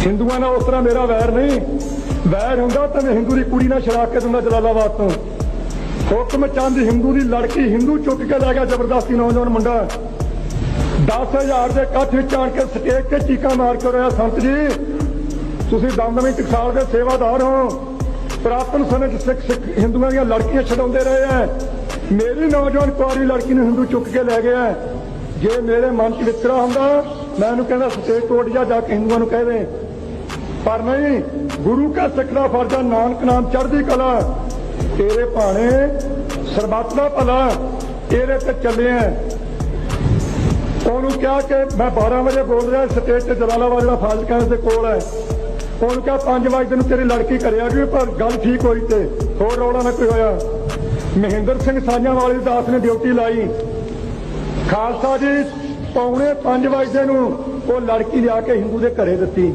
हिंदुआं नाल उस तरह मेरा वैर नहीं, वैर हुंदा तां मैं हिंदू की कुड़ी नाल छड़ा के दिंदा जलालाबाद तो। हुक्म चंद हिंदू की लड़की हिंदू चुक के लै गया जबरदस्ती, नौजवान मुंडा 10,000 के कट्ठ विच आण के स्टेज ते चीकां मार के रोया, संत जी तुसीं दमदमी टकसाल के सेवादार हो, पुरातन समय सिख हिंदुआं दी लड़कियां छडाउंदे रहे हैं, मेरी नौजवान कुआरी लड़की नूं हिंदू चुक के लै गया। जे मेरे मन च वितरा हुंदा मैं उहनूं कहंदा स्टेज तोड़ जाके हिंदुआं नूं कह दे, पर नहीं, गुरु का सिख दा फर्ज है, नानक नाम चढ़दी कला, तेरे भाणे सरबत दा भला, तेरे ते चले हैं। उन्होंने कहा कि मैं 12 बजे बोल रहा स्टेज से जलालाबाद जो फाजिलका के कोल है, उन्होंने कहा 5 बजे तेरी लड़की करे आ गई, पर गल ठीक हुई तो होर रौला ना कोई होया। महेंद्र सिंह साझावाली दास ने ड्यूटी लाई, खालसा जी 4:45 वो लड़की लिया के हिंदू के घरे दी।